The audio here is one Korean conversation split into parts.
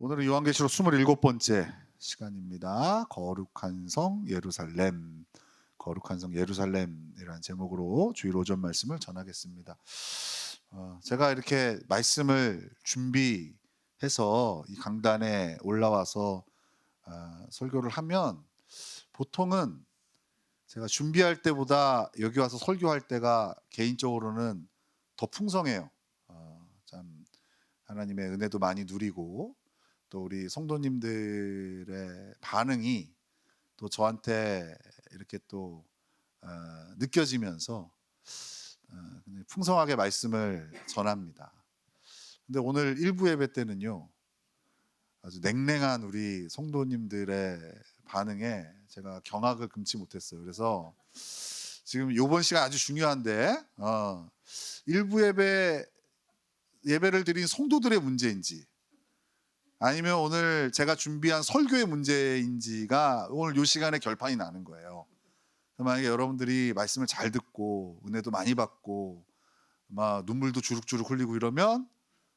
오늘은 요한계시록 27번째 시간입니다. 거룩한 성 예루살렘, 거룩한 성 예루살렘이라는 제목으로 주일 오전 말씀을 전하겠습니다. 제가 이렇게 말씀을 준비해서 이 강단에 올라와서 설교를 하면 보통은 제가 준비할 때보다 여기 와서 설교할 때가 개인적으로는 더 풍성해요. 참 하나님의 은혜도 많이 누리고 또 우리 성도님들의 반응이 또 저한테 이렇게 또 느껴지면서 풍성하게 말씀을 전합니다. 근데 오늘 일부 예배 때는요, 아주 냉랭한 우리 성도님들의 반응에 제가 경악을 금치 못했어요. 그래서 지금 이번 시간 아주 중요한데 일부 예배를 드린 성도들의 문제인지 아니면 오늘 제가 준비한 설교의 문제인지가 오늘 이 시간에 결판이 나는 거예요. 만약에 여러분들이 말씀을 잘 듣고 은혜도 많이 받고 막 눈물도 주룩주룩 흘리고 이러면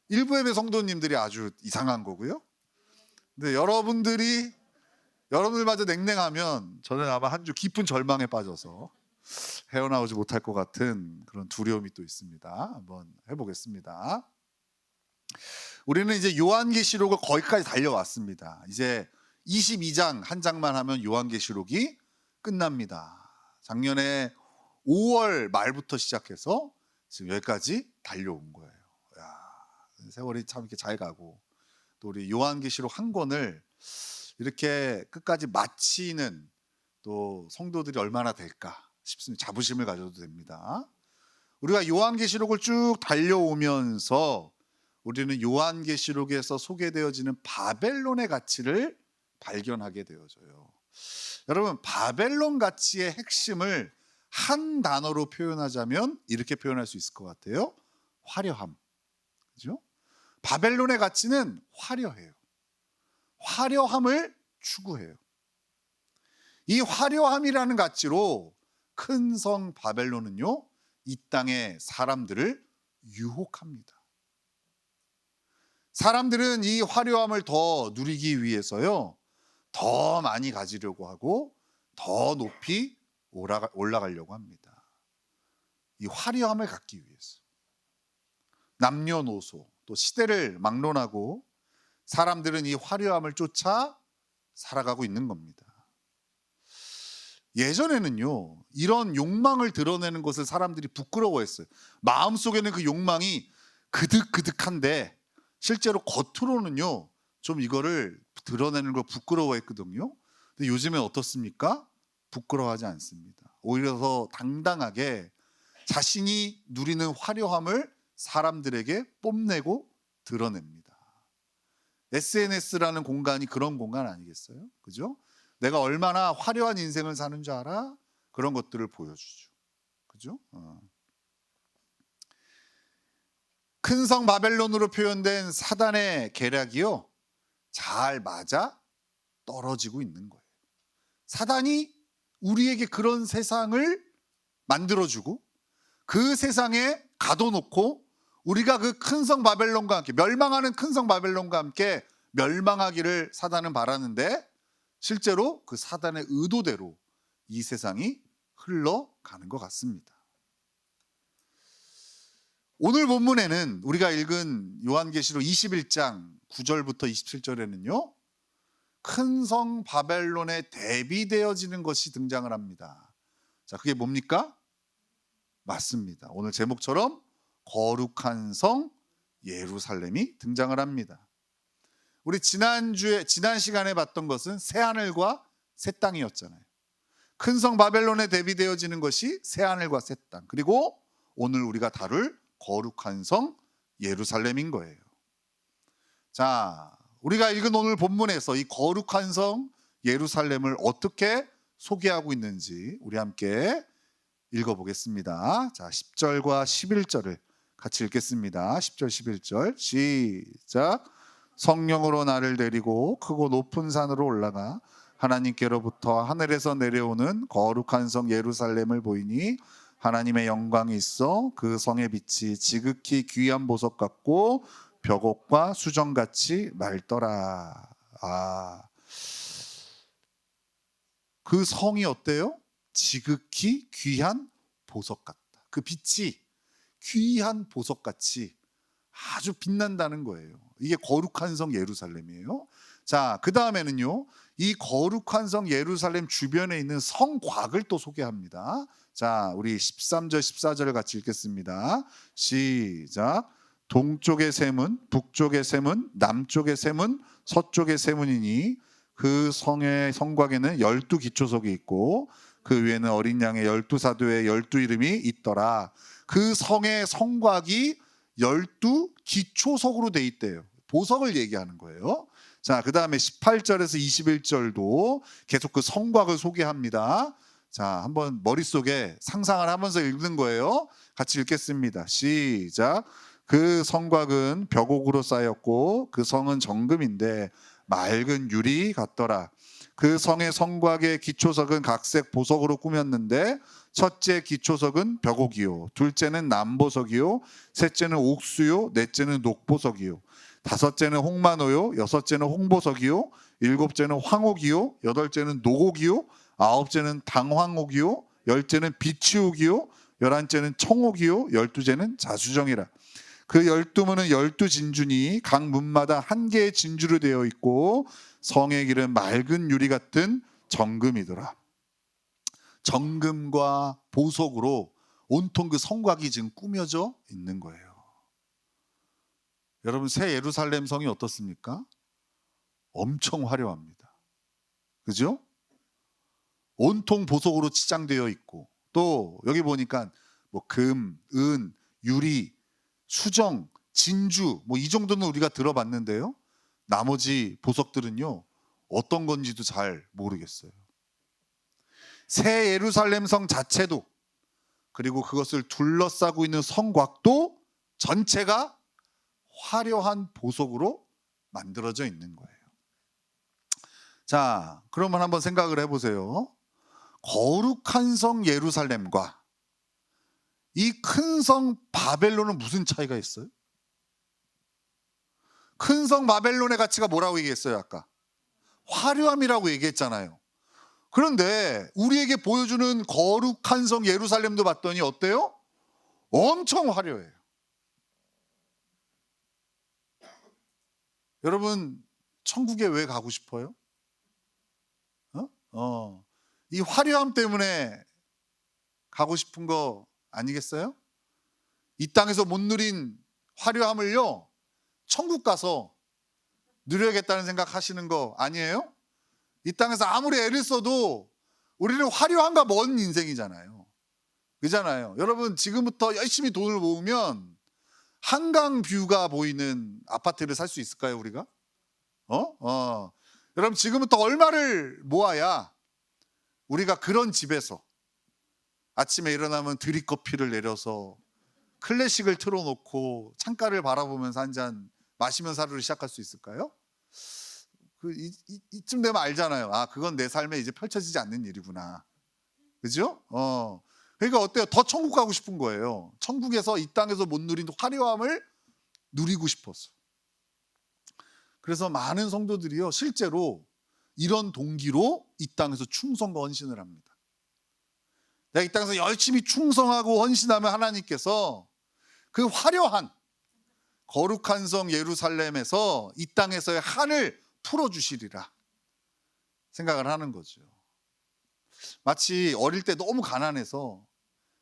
일부 예배 성도님들이 아주 이상한 거고요. 근데 여러분들마저 냉랭하면 저는 아마 한 주 깊은 절망에 빠져서 헤어나오지 못할 것 같은 그런 두려움이 또 있습니다. 한번 해보겠습니다. 우리는 이제 요한계시록을 거기까지 달려왔습니다. 이제 22장 한 장만 하면 요한계시록이 끝납니다. 작년에 5월 말부터 시작해서 지금 여기까지 달려온 거예요. 세월이 참 이렇게 잘 가고 또 우리 요한계시록 한 권을 이렇게 끝까지 마치는 또 성도들이 얼마나 될까 싶습니다. 자부심을 가져도 됩니다. 우리가 요한계시록을 쭉 달려오면서 우리는 요한계시록에서 소개되어지는 바벨론의 가치를 발견하게 되어져요. 여러분, 바벨론 가치의 핵심을 한 단어로 표현하자면 이렇게 표현할 수 있을 것 같아요. 화려함. 그죠? 바벨론의 가치는 화려해요. 화려함을 추구해요. 이 화려함이라는 가치로 큰 성 바벨론은요, 이 땅의 사람들을 유혹합니다. 사람들은 이 화려함을 더 누리기 위해서요, 더 많이 가지려고 하고 더 높이 올라가려고 합니다. 이 화려함을 갖기 위해서 남녀노소 또 시대를 막론하고 사람들은 이 화려함을 쫓아 살아가고 있는 겁니다. 예전에는요, 이런 욕망을 드러내는 것을 사람들이 부끄러워했어요. 마음속에는 그 욕망이 그득그득한데 실제로 겉으로는요, 좀 이거를 드러내는 걸 부끄러워했거든요. 근데 요즘엔 어떻습니까? 부끄러워하지 않습니다. 오히려 더 당당하게 자신이 누리는 화려함을 사람들에게 뽐내고 드러냅니다. SNS라는 공간이 그런 공간 아니겠어요? 그죠? 내가 얼마나 화려한 인생을 사는 줄 알아? 그런 것들을 보여주죠. 그죠? 큰 성 바벨론으로 표현된 사단의 계략이요, 잘 맞아 떨어지고 있는 거예요. 사단이 우리에게 그런 세상을 만들어주고 그 세상에 가둬놓고 우리가 그 큰 성 바벨론과 함께 멸망하는 큰 성 바벨론과 함께 멸망하기를 사단은 바라는데 실제로 그 사단의 의도대로 이 세상이 흘러가는 것 같습니다. 오늘 본문에는 우리가 읽은 요한계시록 21장 9절부터 27절에는요, 큰 성 바벨론에 대비되어지는 것이 등장을 합니다. 자, 그게 뭡니까? 맞습니다. 오늘 제목처럼 거룩한 성 예루살렘이 등장을 합니다. 우리 지난 시간에 봤던 것은 새 하늘과 새 땅이었잖아요. 큰 성 바벨론에 대비되어지는 것이 새 하늘과 새 땅, 그리고 오늘 우리가 다룰 거룩한 성 예루살렘인 거예요. 자, 우리가 읽은 오늘 본문에서 이 거룩한 성 예루살렘을 어떻게 소개하고 있는지 우리 함께 읽어보겠습니다. 자, 10절과 11절을 같이 읽겠습니다. 10절 11절 시작. 성령으로 나를 데리고 크고 높은 산으로 올라가 하나님께로부터 하늘에서 내려오는 거룩한 성 예루살렘을 보이니 하나님의 영광이 있어 그 성의 빛이 지극히 귀한 보석 같고 벽옥과 수정같이 맑더라. 그 성이 어때요? 지극히 귀한 보석 같다. 그 빛이 귀한 보석같이 아주 빛난다는 거예요. 이게 거룩한 성 예루살렘이에요. 자, 그 다음에는요, 이 거룩한 성 예루살렘 주변에 있는 성곽을 또 소개합니다. 자, 우리 13절 14절을 같이 읽겠습니다. 시작. 동쪽의 세문, 북쪽의 세문, 남쪽의 세문, 서쪽의 세문이니 그 성의 성곽에는 12기초석이 있고 그 위에는 어린 양의 12사도의 12이름이 있더라. 그 성의 성곽이 12기초석으로 돼 있대요. 보석을 얘기하는 거예요. 자, 그 다음에 18절에서 21절도 계속 그 성곽을 소개합니다. 자, 한번 머릿속에 상상을 하면서 읽는 거예요. 같이 읽겠습니다. 시작. 그 성곽은 벽옥으로 쌓였고 그 성은 정금인데 맑은 유리 같더라. 그 성의 성곽의 기초석은 각색 보석으로 꾸몄는데 첫째 기초석은 벽옥이요, 둘째는 남보석이요, 셋째는 옥수요, 넷째는 녹보석이요, 다섯째는 홍마노요, 여섯째는 홍보석이요, 일곱째는 황옥이요, 여덟째는 녹옥이요, 아홉째는 당황옥이요, 열째는 비치옥이요, 열한째는 청옥이요, 열두째는 자수정이라. 그 12문은 12진주니 각 문마다 한 개의 진주로 되어 있고 성의 길은 맑은 유리 같은 정금이더라. 정금과 보석으로 온통 그 성곽이 지금 꾸며져 있는 거예요. 여러분, 새 예루살렘 성이 어떻습니까? 엄청 화려합니다. 그죠? 온통 보석으로 치장되어 있고 또 여기 보니까 뭐 금, 은, 유리, 수정, 진주 뭐 이 정도는 우리가 들어봤는데요. 나머지 보석들은요, 어떤 건지도 잘 모르겠어요. 새 예루살렘 성 자체도 그리고 그것을 둘러싸고 있는 성곽도 전체가 화려한 보석으로 만들어져 있는 거예요. 자, 그러면 한번 생각을 해보세요. 거룩한 성 예루살렘과 이 큰 성 바벨론은 무슨 차이가 있어요? 큰 성 바벨론의 가치가 뭐라고 얘기했어요? 아까 화려함이라고 얘기했잖아요. 그런데 우리에게 보여주는 거룩한 성 예루살렘도 봤더니 어때요? 엄청 화려해요. 여러분, 천국에 왜 가고 싶어요? 이 화려함 때문에 가고 싶은 거 아니겠어요? 이 땅에서 못 누린 화려함을요, 천국 가서 누려야겠다는 생각 하시는 거 아니에요? 이 땅에서 아무리 애를 써도 우리는 화려함과 먼 인생이잖아요. 그잖아요. 여러분, 지금부터 열심히 돈을 모으면 한강 뷰가 보이는 아파트를 살 수 있을까요, 우리가? 여러분, 지금부터 얼마를 모아야 우리가 그런 집에서 아침에 일어나면 드립커피를 내려서 클래식을 틀어놓고 창가를 바라보면서 한 잔 마시면서 하루를 시작할 수 있을까요? 이쯤 되면 알잖아요. 아, 그건 내 삶에 이제 펼쳐지지 않는 일이구나. 그죠? 그러니까 어때요? 더 천국 가고 싶은 거예요. 천국에서 이 땅에서 못 누린 화려함을 누리고 싶어서. 그래서 많은 성도들이요, 실제로 이런 동기로 이 땅에서 충성과 헌신을 합니다. 내가 이 땅에서 열심히 충성하고 헌신하면 하나님께서 그 화려한 거룩한 성 예루살렘에서 이 땅에서의 한을 풀어주시리라 생각을 하는 거죠. 마치 어릴 때 너무 가난해서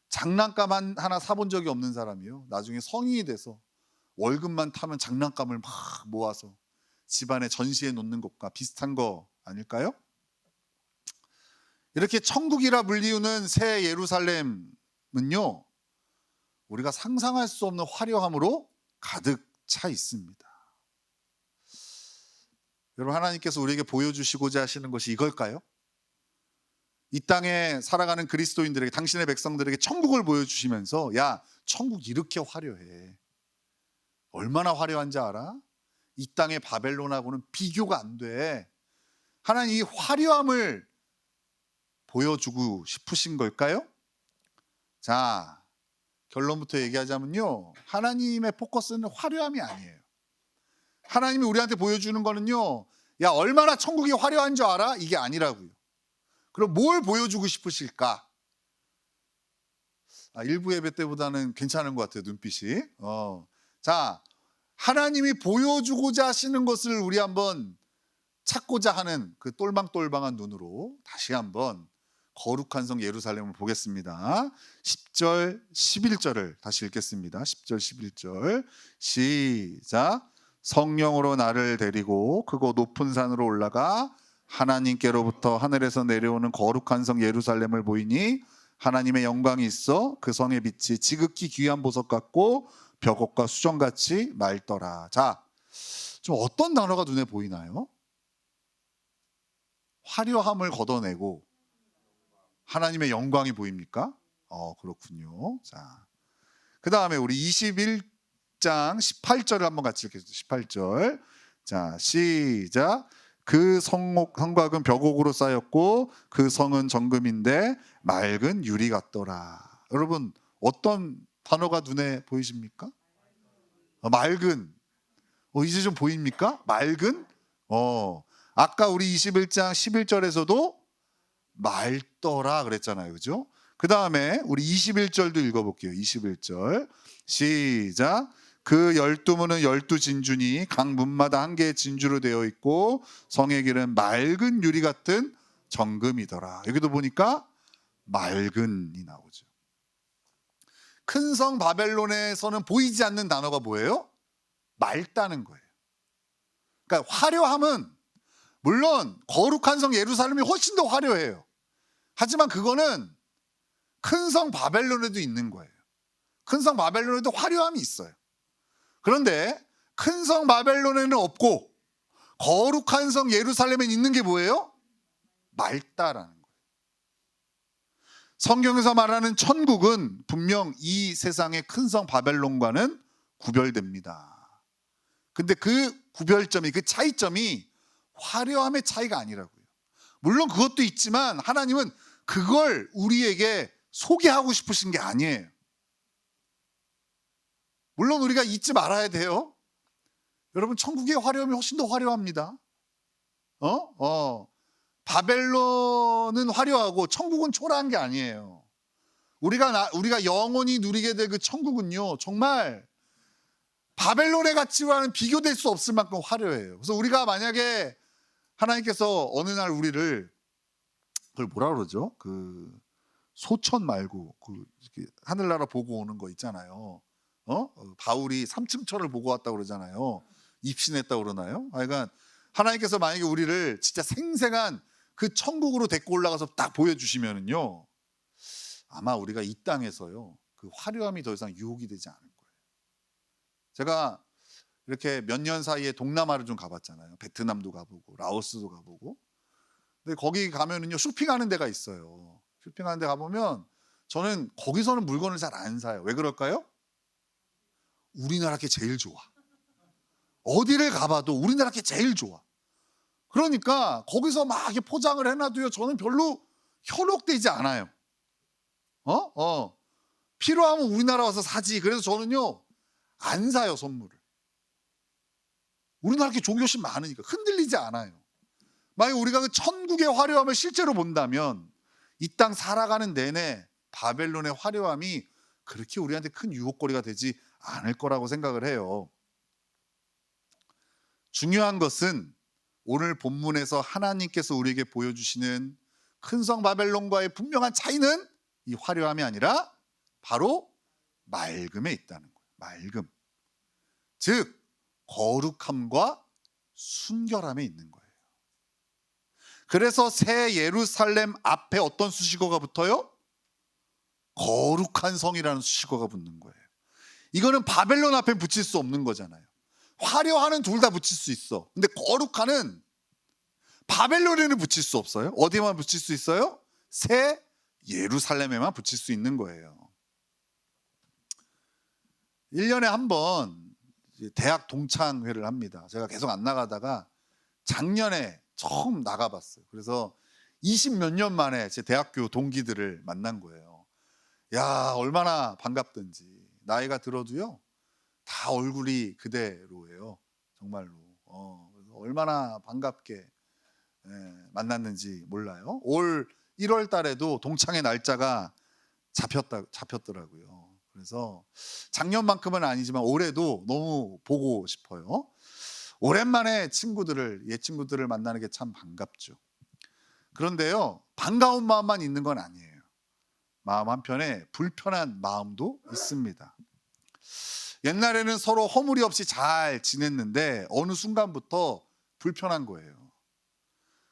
장난감 하나 사본 적이 없는 사람이요, 나중에 성인이 돼서 월급만 타면 장난감을 막 모아서 집안에 전시해 놓는 것과 비슷한 거 아닐까요? 이렇게 천국이라 불리우는 새 예루살렘은요, 우리가 상상할 수 없는 화려함으로 가득 차 있습니다. 여러분, 하나님께서 우리에게 보여주시고자 하시는 것이 이걸까요? 이 땅에 살아가는 그리스도인들에게, 당신의 백성들에게 천국을 보여주시면서, 야, 천국 이렇게 화려해. 얼마나 화려한지 알아? 이 땅의 바벨론하고는 비교가 안 돼. 하나님, 이 화려함을 보여주고 싶으신 걸까요? 자, 결론부터 얘기하자면요, 하나님의 포커스는 화려함이 아니에요. 하나님이 우리한테 보여주는 거는요, 야, 얼마나 천국이 화려한 줄 알아? 이게 아니라고요. 그럼 뭘 보여주고 싶으실까? 일부 예배 때보다는 괜찮은 것 같아요, 눈빛이. 자, 하나님이 보여주고자 하시는 것을 우리 한번 찾고자 하는 그 똘망똘망한 눈으로 다시 한번 거룩한 성 예루살렘을 보겠습니다. 10절, 11절을 다시 읽겠습니다. 10절, 11절 시작. 성령으로 나를 데리고 크고 높은 산으로 올라가 하나님께로부터 하늘에서 내려오는 거룩한 성 예루살렘을 보이니 하나님의 영광이 있어 그 성의 빛이 지극히 귀한 보석 같고 벽옥과 수정같이 맑더라. 자, 좀 어떤 단어가 눈에 보이나요? 화려함을 걷어내고 하나님의 영광이 보입니까? 그렇군요. 자, 그 다음에 우리 21장 18절을 한번 같이 읽겠습니다. 18절. 자, 시작. 그 성곽은 벽옥으로 쌓였고 그 성은 정금인데 맑은 유리 같더라. 여러분, 어떤 단어가 눈에 보이십니까? 맑은. 이제 좀 보입니까? 맑은? 아까 우리 21장 11절에서도 맑더라 그랬잖아요. 그죠? 그 다음에 우리 21절도 읽어볼게요. 21절 시작. 그 12문은 12진주니 각 문마다 한 개의 진주로 되어 있고 성의 길은 맑은 유리 같은 정금이더라. 여기도 보니까 맑은이 나오죠. 큰 성 바벨론에서는 보이지 않는 단어가 뭐예요? 맑다는 거예요. 그러니까 화려함은 물론 거룩한 성 예루살렘이 훨씬 더 화려해요. 하지만 그거는 큰 성 바벨론에도 있는 거예요. 큰 성 바벨론에도 화려함이 있어요. 그런데 큰 성 바벨론에는 없고 거룩한 성 예루살렘에 있는 게 뭐예요? 맑다라는 거예요. 성경에서 말하는 천국은 분명 이 세상의 큰 성 바벨론과는 구별됩니다. 근데 그 구별점이, 그 차이점이 화려함의 차이가 아니라고요. 물론 그것도 있지만 하나님은 그걸 우리에게 소개하고 싶으신 게 아니에요. 물론 우리가 잊지 말아야 돼요. 여러분, 천국의 화려함이 훨씬 더 화려합니다. 바벨론은 화려하고 천국은 초라한 게 아니에요. 우리가 영원히 누리게 될 그 천국은요, 정말 바벨론의 가치와는 비교될 수 없을 만큼 화려해요. 그래서 우리가 만약에 하나님께서 어느 날 우리를, 그걸 뭐라 그러죠? 그 소천 말고 그 하늘나라 보고 오는 거 있잖아요. 바울이 삼층천을 보고 왔다고 그러잖아요. 입신했다고 그러나요? 그러니까 하나님께서 만약에 우리를 진짜 생생한 그 천국으로 데리고 올라가서 딱 보여주시면은요, 아마 우리가 이 땅에서요 그 화려함이 더 이상 유혹이 되지 않을 거예요. 제가 이렇게 몇 년 사이에 동남아를 좀 가봤잖아요. 베트남도 가보고 라오스도 가보고. 근데 거기 가면은요 쇼핑하는 데가 있어요. 쇼핑하는 데 가보면 저는 거기서는 물건을 잘 안 사요. 왜 그럴까요? 우리나라 게 제일 좋아. 어디를 가봐도 우리나라 게 제일 좋아. 그러니까 거기서 막 이렇게 포장을 해놔도요 저는 별로 현혹되지 않아요. 필요하면 우리나라 와서 사지. 그래서 저는요 안 사요, 선물을. 우리나라 게 좋은 게 훨씬 많으니까 흔들리지 않아요. 만약 우리가 그 천국의 화려함을 실제로 본다면 이 땅 살아가는 내내 바벨론의 화려함이 그렇게 우리한테 큰 유혹거리가 되지 않을 거라고 생각을 해요. 중요한 것은 오늘 본문에서 하나님께서 우리에게 보여주시는 큰 성 바벨론과의 분명한 차이는 이 화려함이 아니라 바로 맑음에 있다는 거예요. 맑음. 즉 거룩함과 순결함에 있는 거예요. 그래서 새 예루살렘 앞에 어떤 수식어가 붙어요? 거룩한 성이라는 수식어가 붙는 거예요. 이거는 바벨론 앞에 붙일 수 없는 거잖아요. 화려하는 둘 다 붙일 수 있어. 근데 거룩한은 바벨론에는 붙일 수 없어요. 어디에만 붙일 수 있어요? 새 예루살렘에만 붙일 수 있는 거예요. 1년에 한 번 대학 동창회를 합니다. 제가 계속 안 나가다가 작년에 처음 나가봤어요. 그래서 20 몇 년 만에 제 대학교 동기들을 만난 거예요. 야, 얼마나 반갑던지. 나이가 들어도요 다 얼굴이 그대로예요. 정말로. 그래서 얼마나 반갑게 만났는지 몰라요. 올 1월 달에도 동창회 날짜가 잡혔더라고요. 그래서 작년만큼은 아니지만 올해도 너무 보고 싶어요. 오랜만에 옛 친구들을 만나는 게 참 반갑죠. 그런데요, 반가운 마음만 있는 건 아니에요. 마음 한편에 불편한 마음도 있습니다. 옛날에는 서로 허물이 없이 잘 지냈는데 어느 순간부터 불편한 거예요.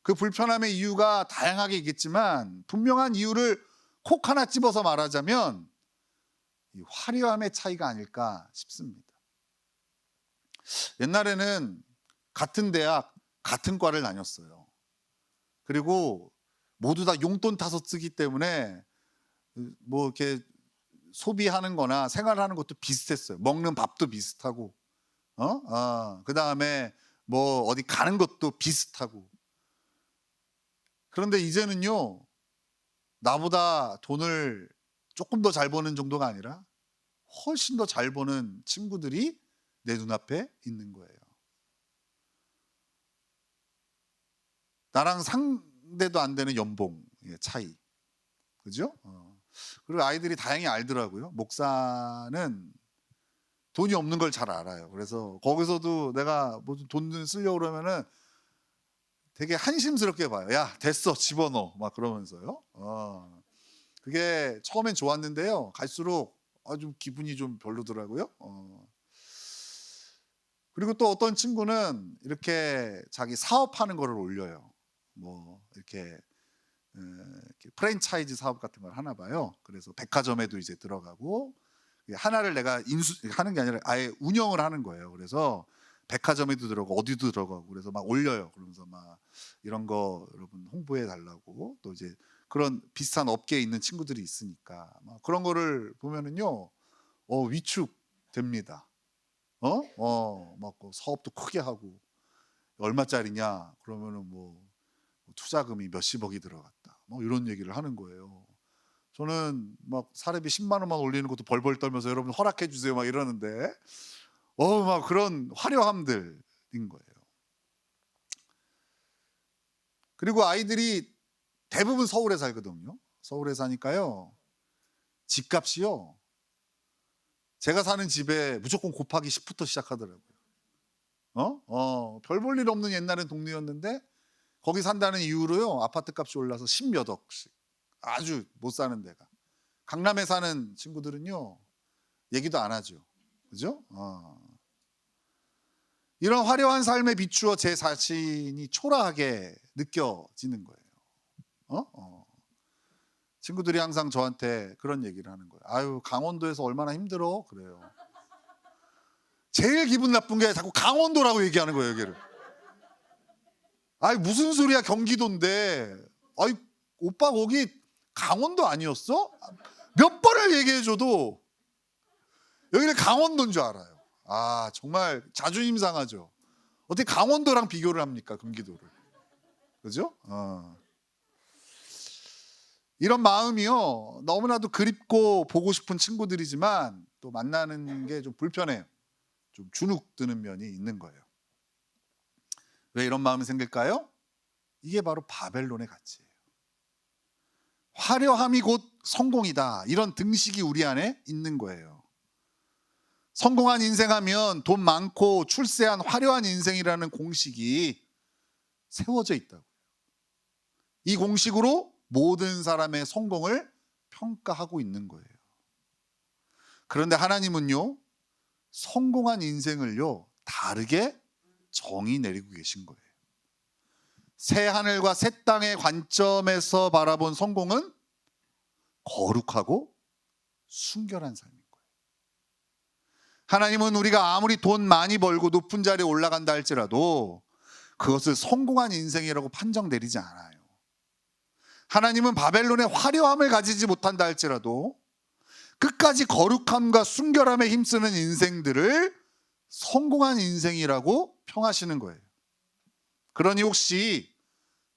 그 불편함의 이유가 다양하게 있겠지만 분명한 이유를 콕 하나 집어서 말하자면 이 화려함의 차이가 아닐까 싶습니다. 옛날에는 같은 대학, 같은 과를 다녔어요. 그리고 모두 다 용돈 타서 쓰기 때문에 뭐 이렇게 소비하는 거나 생활하는 것도 비슷했어요. 먹는 밥도 비슷하고, 그 다음에 뭐 어디 가는 것도 비슷하고. 그런데 이제는요, 나보다 돈을 조금 더 잘 버는 정도가 아니라 훨씬 더 잘 버는 친구들이 내 눈앞에 있는 거예요. 나랑 상대도 안 되는 연봉의 차이. 그죠? 그리고 아이들이 다행히 알더라고요. 목사는 돈이 없는 걸 잘 알아요. 그래서 거기서도 내가 무슨 돈 쓰려고 그러면은 되게 한심스럽게 봐요. 야, 됐어, 집어넣어. 막 그러면서요. 그게 처음엔 좋았는데요. 갈수록 아주 기분이 좀 별로더라고요. 그리고 또 어떤 친구는 이렇게 자기 사업하는 거를 올려요. 뭐 이렇게 프랜차이즈 사업 같은 걸 하나 봐요. 그래서 백화점에도 이제 들어가고, 하나를 내가 하는 게 아니라 아예 운영을 하는 거예요. 그래서 백화점에도 들어가고 어디도 들어가고, 그래서 막 올려요. 그러면서 막 이런 거 여러분 홍보해 달라고. 또 이제 그런 비슷한 업계에 있는 친구들이 있으니까 막 그런 거를 보면은요, 위축됩니다. 막 사업도 크게 하고, 얼마짜리냐 그러면은 뭐 투자금이 몇십억이 들어갔다, 뭐 이런 얘기를 하는 거예요. 저는 막 사례비 10만 원만 올리는 것도 벌벌 떨면서 여러분 허락해 주세요 막 이러는데, 막 그런 화려함들인 거예요. 그리고 아이들이 대부분 서울에 살거든요. 서울에 사니까요, 집값이요, 제가 사는 집에 무조건 곱하기 10부터 시작하더라고요. 별 볼 일 없는 옛날엔 동네였는데 거기 산다는 이유로요, 아파트 값이 올라서 10몇 억씩. 아주 못 사는 데가. 강남에 사는 친구들은요, 얘기도 안 하죠. 그죠? 이런 화려한 삶에 비추어 제 자신이 초라하게 느껴지는 거예요. 친구들이 항상 저한테 그런 얘기를 하는 거예요. 아유, 강원도에서 얼마나 힘들어? 그래요. 제일 기분 나쁜 게 자꾸 강원도라고 얘기하는 거예요, 여기를. 아이, 무슨 소리야, 경기도인데. 아이, 오빠 거기 강원도 아니었어? 몇 번을 얘기해줘도 여기는 강원도인 줄 알아요. 정말 자존심 상하죠. 어떻게 강원도랑 비교를 합니까, 경기도를. 그죠? 이런 마음이요, 너무나도 그립고 보고 싶은 친구들이지만 또 만나는 게 좀 불편해요. 좀 주눅 드는 면이 있는 거예요. 왜 이런 마음이 생길까요? 이게 바로 바벨론의 가치예요. 화려함이 곧 성공이다, 이런 등식이 우리 안에 있는 거예요. 성공한 인생하면 돈 많고 출세한 화려한 인생이라는 공식이 세워져 있다고요. 이 공식으로 모든 사람의 성공을 평가하고 있는 거예요. 그런데 하나님은요, 성공한 인생을요, 다르게 정의 내리고 계신 거예요. 새 하늘과 새 땅의 관점에서 바라본 성공은 거룩하고 순결한 삶인 거예요. 하나님은 우리가 아무리 돈 많이 벌고 높은 자리에 올라간다 할지라도 그것을 성공한 인생이라고 판정 내리지 않아요. 하나님은 바벨론의 화려함을 가지지 못한다 할지라도 끝까지 거룩함과 순결함에 힘쓰는 인생들을 성공한 인생이라고 평하시는 거예요. 그러니 혹시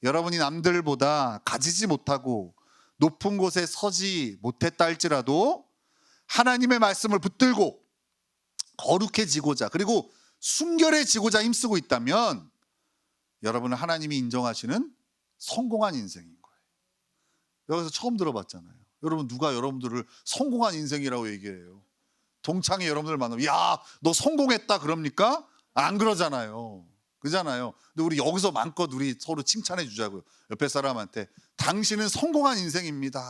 여러분이 남들보다 가지지 못하고 높은 곳에 서지 못했다 할지라도 하나님의 말씀을 붙들고 거룩해지고자, 그리고 순결해지고자 힘쓰고 있다면 여러분은 하나님이 인정하시는 성공한 인생인 거예요. 여기서 처음 들어봤잖아요. 여러분, 누가 여러분들을 성공한 인생이라고 얘기해요? 동창회 여러분들 만나면 야, 너 성공했다 그럽니까? 안 그러잖아요. 그잖아요. 근데 우리 여기서 마음껏 우리 서로 칭찬해 주자고요. 옆에 사람한테 당신은 성공한 인생입니다.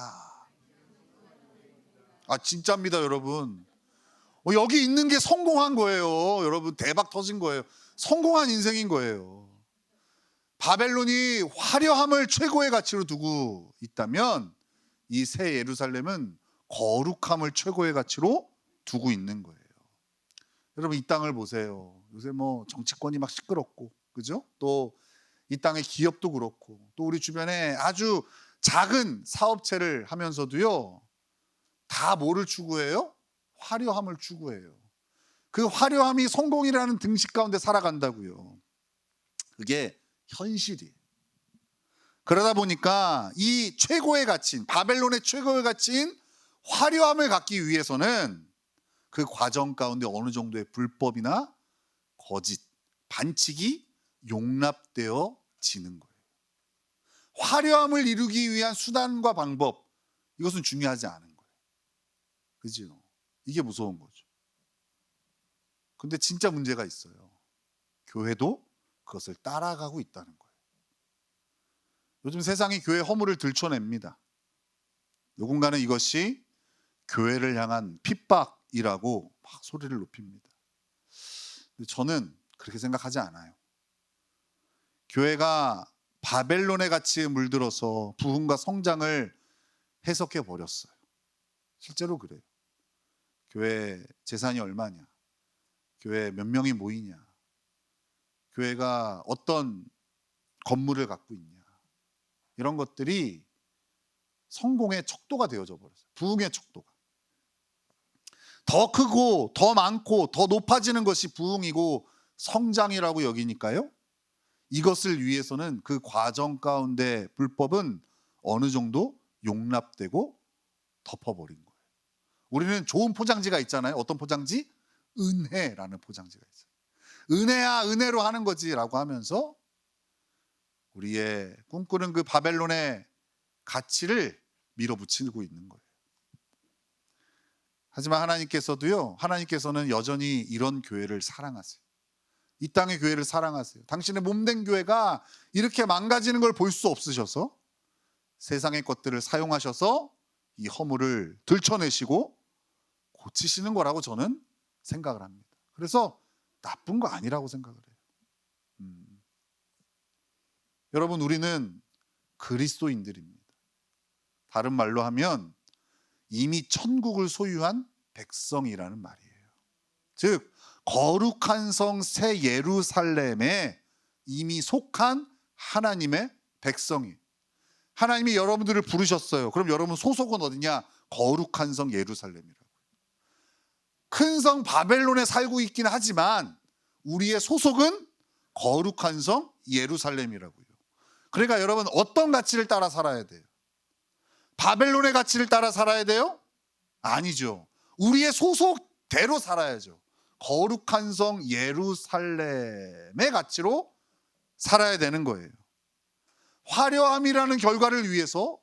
아, 진짜입니다, 여러분. 여기 있는 게 성공한 거예요. 여러분, 대박 터진 거예요. 성공한 인생인 거예요. 바벨론이 화려함을 최고의 가치로 두고 있다면 이 새 예루살렘은 거룩함을 최고의 가치로 두고 있는 거예요. 여러분, 이 땅을 보세요. 요새 뭐 정치권이 막 시끄럽고, 그죠? 또 이 땅의 기업도 그렇고, 또 우리 주변에 아주 작은 사업체를 하면서도요, 다 뭐를 추구해요? 화려함을 추구해요. 그 화려함이 성공이라는 등식 가운데 살아간다고요. 그게 현실이에요. 그러다 보니까 이 최고의 가치인, 바벨론의 최고의 가치인 화려함을 갖기 위해서는 그 과정 가운데 어느 정도의 불법이나 거짓, 반칙이 용납되어지는 거예요. 화려함을 이루기 위한 수단과 방법, 이것은 중요하지 않은 거예요. 그죠? 이게 무서운 거죠. 근데 진짜 문제가 있어요. 교회도 그것을 따라가고 있다는 거예요. 요즘 세상이 교회 허물을 들춰냅니다. 누군가는 이것이 교회를 향한 핍박이라고 막 소리를 높입니다. 근데 저는 그렇게 생각하지 않아요. 교회가 바벨론의 가치에 물들어서 부흥과 성장을 해석해 버렸어요. 실제로 그래요. 교회 재산이 얼마냐, 교회 몇 명이 모이냐, 교회가 어떤 건물을 갖고 있냐, 이런 것들이 성공의 척도가 되어져 버렸어요. 부흥의 척도가 더 크고 더 많고 더 높아지는 것이 부흥이고 성장이라고 여기니까요, 이것을 위해서는 그 과정 가운데 불법은 어느 정도 용납되고 덮어버린 거예요. 우리는 좋은 포장지가 있잖아요. 어떤 포장지? 은혜라는 포장지가 있어요. 은혜야, 은혜로 하는 거지라고 하면서 우리의 꿈꾸는 그 바벨론의 가치를 밀어붙이고 있는 거예요. 하지만 하나님께서는 여전히 이런 교회를 사랑하세요. 이 땅의 교회를 사랑하세요. 당신의 몸된 교회가 이렇게 망가지는 걸 볼 수 없으셔서 세상의 것들을 사용하셔서 이 허물을 들춰내시고 고치시는 거라고 저는 생각을 합니다. 그래서 나쁜 거 아니라고 생각을 해요. 여러분, 우리는 그리스도인들입니다. 다른 말로 하면 이미 천국을 소유한 백성이라는 말이에요. 즉, 거룩한 성 새 예루살렘에 이미 속한 하나님의 백성이, 하나님이 여러분들을 부르셨어요. 그럼 여러분 소속은 어디냐? 거룩한 성 예루살렘이라고. 큰 성 바벨론에 살고 있긴 하지만 우리의 소속은 거룩한 성 예루살렘이라고요. 그러니까 여러분, 어떤 가치를 따라 살아야 돼요? 바벨론의 가치를 따라 살아야 돼요? 아니죠. 우리의 소속대로 살아야죠. 거룩한 성 예루살렘의 가치로 살아야 되는 거예요. 화려함이라는 결과를 위해서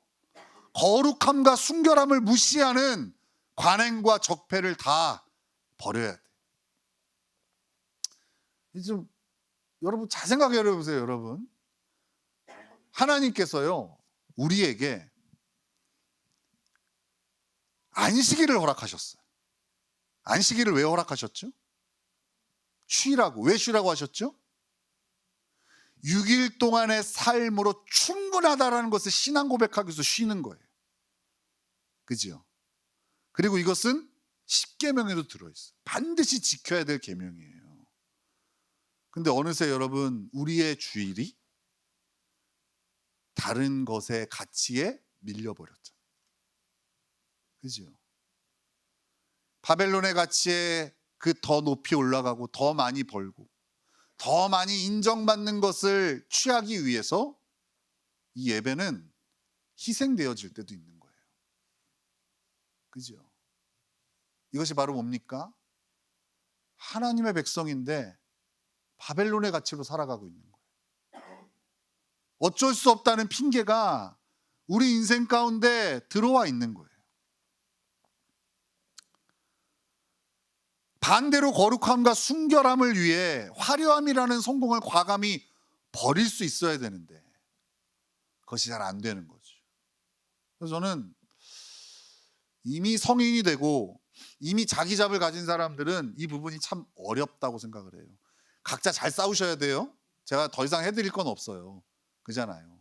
거룩함과 순결함을 무시하는 관행과 적폐를 다 버려야 돼요. 좀 여러분 잘 생각해 보세요. 여러분, 하나님께서요, 우리에게 안식일을 허락하셨어요. 안식일을 왜 허락하셨죠? 쉬라고. 왜 쉬라고 하셨죠? 6일 동안의 삶으로 충분하다라는 것을 신앙 고백하기 위해서 쉬는 거예요. 그죠? 그리고 이것은 십계명에도 들어있어요. 반드시 지켜야 될 계명이에요. 근데 어느새 여러분, 우리의 주일이 다른 것의 가치에 밀려버렸죠. 그죠? 바벨론의 가치에 그 더 높이 올라가고 더 많이 벌고 더 많이 인정받는 것을 취하기 위해서 이 예배는 희생되어질 때도 있는 거예요. 그죠? 이것이 바로 뭡니까? 하나님의 백성인데 바벨론의 가치로 살아가고 있는 거예요. 어쩔 수 없다는 핑계가 우리 인생 가운데 들어와 있는 거예요. 반대로 거룩함과 순결함을 위해 화려함이라는 성공을 과감히 버릴 수 있어야 되는데 그것이 잘 안 되는 거죠. 그래서 저는 이미 성인이 되고 이미 자기 잡을 가진 사람들은 이 부분이 참 어렵다고 생각을 해요. 각자 잘 싸우셔야 돼요. 제가 더 이상 해드릴 건 없어요. 그잖아요.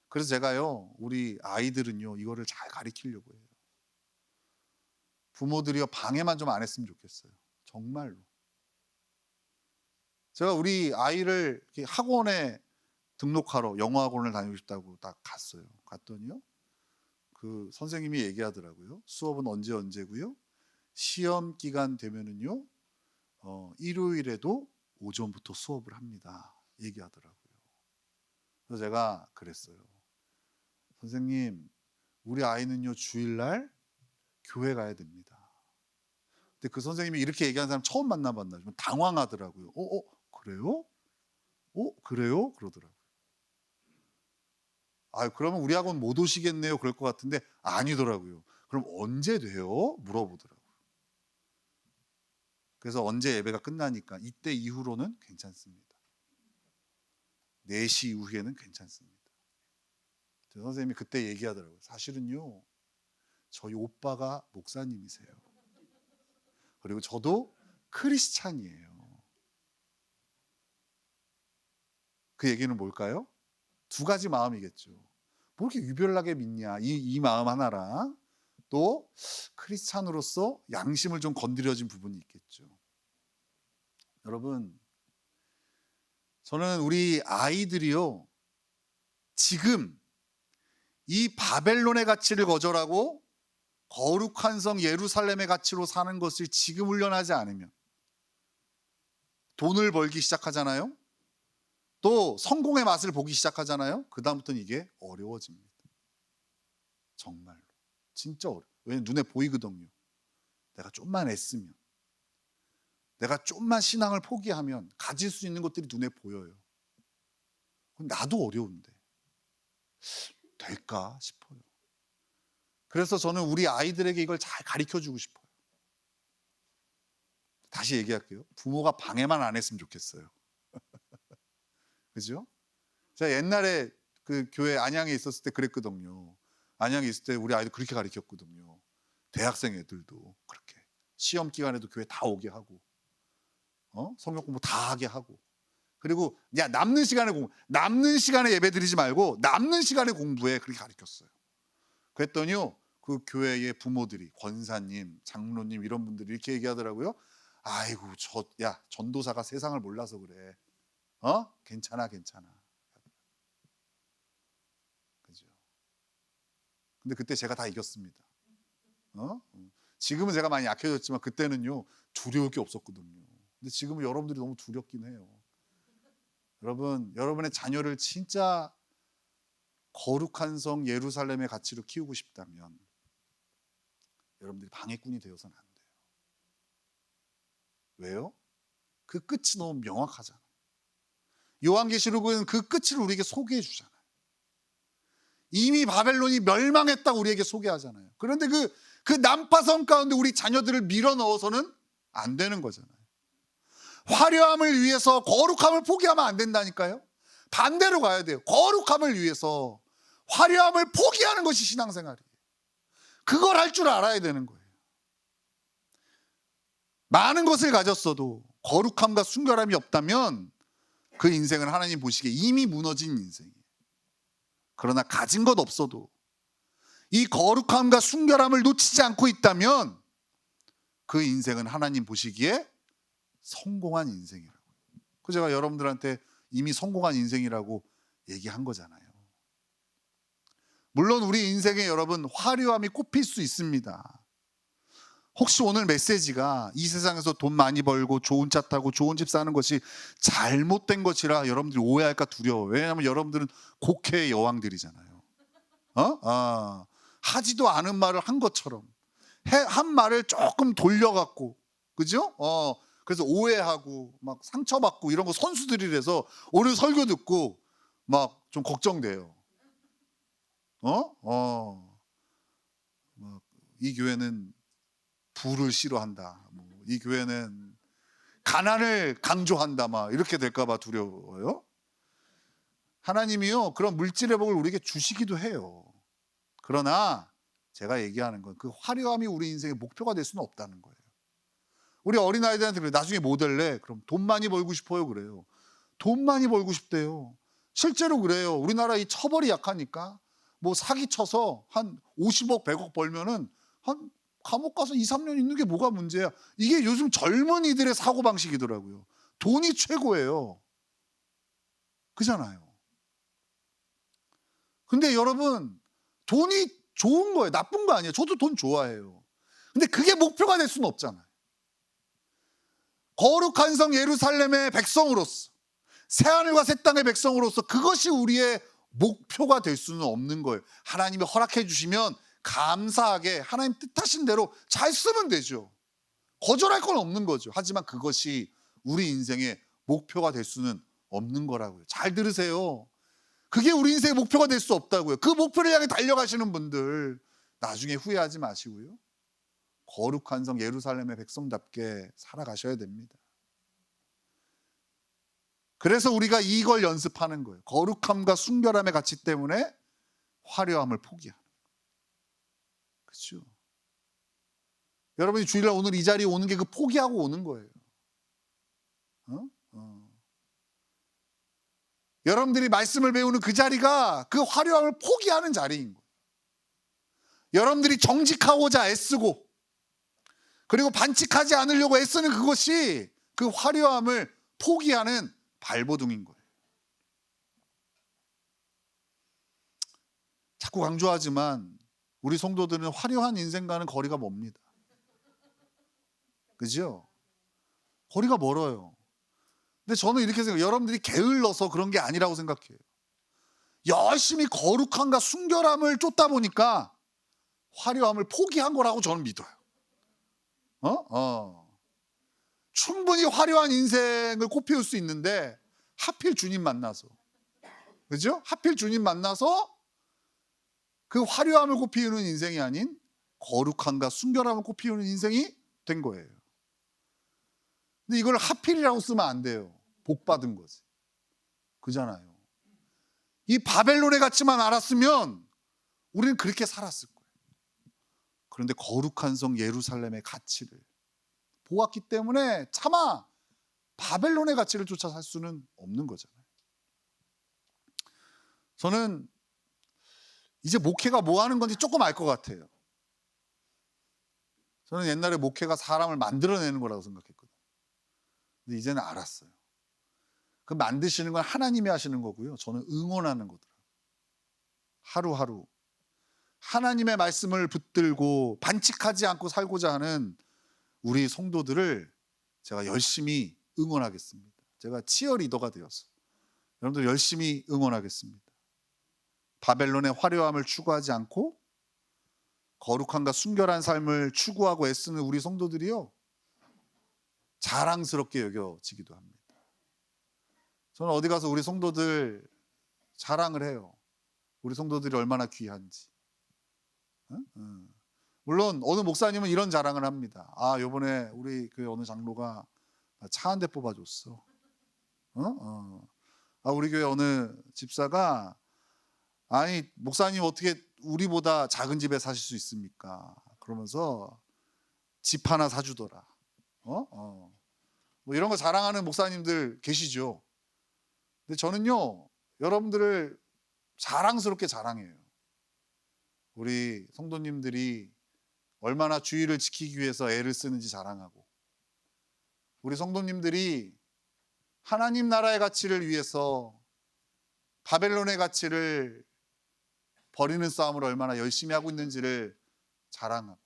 그래서 제가요, 우리 아이들은요, 이거를 잘 가르치려고 해요. 부모들이요, 방해만 좀 안 했으면 좋겠어요. 정말로. 제가 우리 아이를 이렇게 학원에 등록하러 영어 학원을 다니고 싶다고 딱 갔어요. 갔더니요, 그 선생님이 얘기하더라고요. 수업은 언제고요. 시험 기간 되면은요, 일요일에도 오전부터 수업을 합니다. 얘기하더라고요. 그래서 제가 그랬어요. 선생님, 우리 아이는요, 주일날 교회 가야 됩니다. 근데 그 선생님이 이렇게 얘기하는 사람 처음 만나봤나 좀 당황하더라고요. 그래요? 그래요? 그러더라고요. 그러면 우리 학원 못 오시겠네요. 그럴 것 같은데 아니더라고요. 그럼 언제 돼요? 물어보더라고요. 그래서 언제 예배가 끝나니까 이때 이후로는 괜찮습니다. 4시 이후에는 괜찮습니다. 저 선생님이 그때 얘기하더라고요. 사실은요, 저희 오빠가 목사님이세요. 그리고 저도 크리스찬이에요. 그 얘기는 뭘까요? 2가지 마음이겠죠. 뭐 이렇게 유별나게 믿냐, 이 마음 하나랑 또 크리스찬으로서 양심을 좀 건드려진 부분이 있겠죠. 여러분, 저는 우리 아이들이요, 지금 이 바벨론의 가치를 거절하고 거룩한 성 예루살렘의 가치로 사는 것을 지금 훈련하지 않으면 돈을 벌기 시작하잖아요. 또 성공의 맛을 보기 시작하잖아요. 그 다음부터는 이게 어려워집니다. 정말로 진짜 어려워요. 왜냐면 눈에 보이거든요. 내가 좀만 애쓰면, 내가 좀만 신앙을 포기하면 가질 수 있는 것들이 눈에 보여요. 나도 어려운데 될까 싶어요. 그래서 저는 우리 아이들에게 이걸 잘 가르쳐주고 싶어요. 다시 얘기할게요. 부모가 방해만 안 했으면 좋겠어요. 그죠? 제가 옛날에 그 교회 안양에 있었을 때 그랬거든요. 안양에 있을 때 우리 아이들 그렇게 가르쳤거든요. 대학생 애들도 그렇게 시험 기간에도 교회 다 오게 하고, 성경 공부 다 하게 하고, 그리고 야, 남는 시간에 예배 드리지 말고 남는 시간에 공부해, 그렇게 가르쳤어요. 그랬더니요, 그 교회의 부모들이, 권사님, 장로님 이런 분들이 이렇게 얘기하더라고요. 아이고, 야, 전도사가 세상을 몰라서 그래. 괜찮아. 그죠? 근데 그때 제가 다 이겼습니다. 지금은 제가 많이 약해졌지만 그때는요, 두려울 게 없었거든요. 근데 지금은 여러분들이 너무 두렵긴 해요. 여러분, 여러분의 자녀를 진짜 거룩한 성 예루살렘의 가치로 키우고 싶다면 여러분들이 방해꾼이 되어서는 안 돼요. 왜요? 그 끝이 너무 명확하잖아요. 요한계시록은 그 끝을 우리에게 소개해 주잖아요. 이미 바벨론이 멸망했다고 우리에게 소개하잖아요. 그런데 그 난파선 가운데 우리 자녀들을 밀어 넣어서는 안 되는 거잖아요. 화려함을 위해서 거룩함을 포기하면 안 된다니까요. 반대로 가야 돼요. 거룩함을 위해서 화려함을 포기하는 것이 신앙생활이에요. 그걸 할 줄 알아야 되는 거예요. 많은 것을 가졌어도 거룩함과 순결함이 없다면 그 인생은 하나님 보시기에 이미 무너진 인생이에요. 그러나 가진 것 없어도 이 거룩함과 순결함을 놓치지 않고 있다면 그 인생은 하나님 보시기에 성공한 인생이라고. 그 제가 여러분들한테 이미 성공한 인생이라고 얘기한 거잖아요. 물론 우리 인생에 여러분 화려함이 꼽힐 수 있습니다. 혹시 오늘 메시지가 이 세상에서 돈 많이 벌고 좋은 차 타고 좋은 집 사는 것이 잘못된 것이라 여러분들이 오해할까 두려워요. 왜냐하면 여러분들은 곡해의 여왕들이잖아요. 하지도 않은 말을 한 것처럼 한 말을 조금 돌려갖고, 그죠? 그래서 오해하고 막 상처받고 이런 거 선수들이라서 오늘 설교 듣고 막 좀 걱정돼요. 막 이 교회는 부를 싫어한다. 뭐 이 교회는 가난을 강조한다. 막 이렇게 될까봐 두려워요. 하나님이요 그런 물질의 복을 우리에게 주시기도 해요. 그러나 제가 얘기하는 건 그 화려함이 우리 인생의 목표가 될 수는 없다는 거예요. 우리 어린아이들한테 그래요. 나중에 뭐 될래? 그럼 돈 많이 벌고 싶어요. 그래요. 돈 많이 벌고 싶대요. 실제로 그래요. 우리나라 이 처벌이 약하니까 뭐 사기쳐서 한 50억, 100억 벌면은 한 감옥 가서 2, 3년 있는 게 뭐가 문제야. 이게 요즘 젊은이들의 사고방식이더라고요. 돈이 최고예요. 그잖아요. 근데 여러분 돈이 좋은 거예요. 나쁜 거 아니에요. 저도 돈 좋아해요. 근데 그게 목표가 될 수는 없잖아요. 거룩한 성 예루살렘의 백성으로서 새하늘과 새 땅의 백성으로서 그것이 우리의 목표가 될 수는 없는 거예요. 하나님이 허락해 주시면 감사하게 하나님 뜻하신 대로 잘 쓰면 되죠. 거절할 건 없는 거죠. 하지만 그것이 우리 인생의 목표가 될 수는 없는 거라고요. 잘 들으세요. 그게 우리 인생의 목표가 될 수 없다고요. 그 목표를 향해 달려가시는 분들 나중에 후회하지 마시고요. 거룩한 성 예루살렘의 백성답게 살아가셔야 됩니다. 그래서 우리가 이걸 연습하는 거예요. 거룩함과 순결함의 가치 때문에 화려함을 포기하는 거예요. 그렇죠? 여러분이 주일날 오늘 이 자리에 오는 게 그 포기하고 오는 거예요. 여러분들이 말씀을 배우는 그 자리가 그 화려함을 포기하는 자리인 거예요. 여러분들이 정직하고자 애쓰고 그리고 반칙하지 않으려고 애쓰는 그것이 그 화려함을 포기하는 발버둥인 거예요. 자꾸 강조하지만 우리 성도들은 화려한 인생과는 거리가 멉니다. 그죠? 거리가 멀어요. 근데 저는 이렇게 생각해요. 여러분들이 게을러서 그런 게 아니라고 생각해요. 열심히 거룩함과 순결함을 쫓다 보니까 화려함을 포기한 거라고 저는 믿어요. 충분히 화려한 인생을 꽃피울 수 있는데 하필 주님 만나서, 그죠? 하필 주님 만나서 그 화려함을 꽃피우는 인생이 아닌 거룩함과 순결함을 꽃피우는 인생이 된 거예요. 근데 이걸 하필이라고 쓰면 안 돼요. 복 받은 거지. 그잖아요. 이 바벨론의 가치만 알았으면 우리는 그렇게 살았을 거예요. 그런데 거룩한 성 예루살렘의 가치를 보았기 때문에 차마 바벨론의 가치를 쫓아 살 수는 없는 거잖아요. 저는 이제 목회가 뭐 하는 건지 조금 알 것 같아요. 저는 옛날에 목회가 사람을 만들어내는 거라고 생각했거든요. 근데 이제는 알았어요. 그 만드시는 건 하나님이 하시는 거고요. 저는 응원하는 거더라고요. 하루하루 하나님의 말씀을 붙들고 반칙하지 않고 살고자 하는 우리 성도들을 제가 열심히 응원하겠습니다. 제가 치어리더가 되어서 여러분들 열심히 응원하겠습니다. 바벨론의 화려함을 추구하지 않고 거룩함과 순결한 삶을 추구하고 애쓰는 우리 성도들이요, 자랑스럽게 여겨지기도 합니다. 저는 어디 가서 우리 성도들 자랑을 해요. 우리 성도들이 얼마나 귀한지. 물론 어느 목사님은 이런 자랑을 합니다. 요번에 우리 교회 어느 장로가 차 한 대 뽑아줬어. 우리 교회 어느 집사가 아니 목사님 어떻게 우리보다 작은 집에 사실 수 있습니까? 그러면서 집 하나 사주더라. 뭐 이런 거 자랑하는 목사님들 계시죠. 근데 저는요 여러분들을 자랑스럽게 자랑해요. 우리 성도님들이 얼마나 주의를 지키기 위해서 애를 쓰는지 자랑하고, 우리 성도님들이 하나님 나라의 가치를 위해서 바벨론의 가치를 버리는 싸움을 얼마나 열심히 하고 있는지를 자랑하고,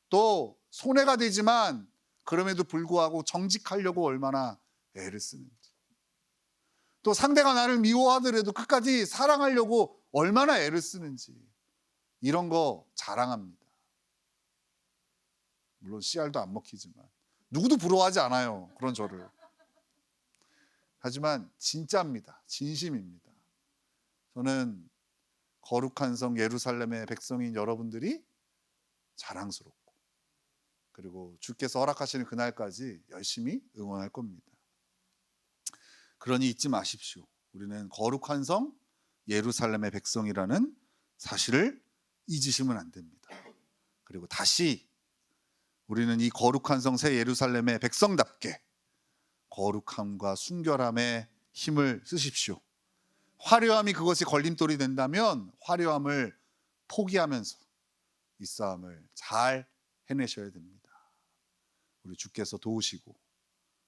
또 손해가 되지만 그럼에도 불구하고 정직하려고 얼마나 애를 쓰는지, 또 상대가 나를 미워하더라도 끝까지 사랑하려고 얼마나 애를 쓰는지, 이런 거 자랑합니다. 물론 씨알도 안 먹히지만 누구도 부러워하지 않아요. 그런 저를. 하지만 진짜입니다. 진심입니다. 저는 거룩한 성 예루살렘의 백성인 여러분들이 자랑스럽고, 그리고 주께서 허락하시는 그날까지 열심히 응원할 겁니다. 그러니 잊지 마십시오. 우리는 거룩한 성 예루살렘의 백성이라는 사실을 잊으시면 안 됩니다. 그리고 다시 우리는 이 거룩한 성 새 예루살렘의 백성답게 거룩함과 순결함에 힘을 쓰십시오. 화려함이 그것이 걸림돌이 된다면 화려함을 포기하면서 이 싸움을 잘 해내셔야 됩니다. 우리 주께서 도우시고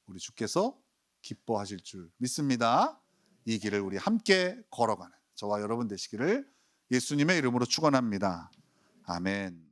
우리 주께서 기뻐하실 줄 믿습니다. 이 길을 우리 함께 걸어가는 저와 여러분 되시기를 예수님의 이름으로 축원합니다. 아멘.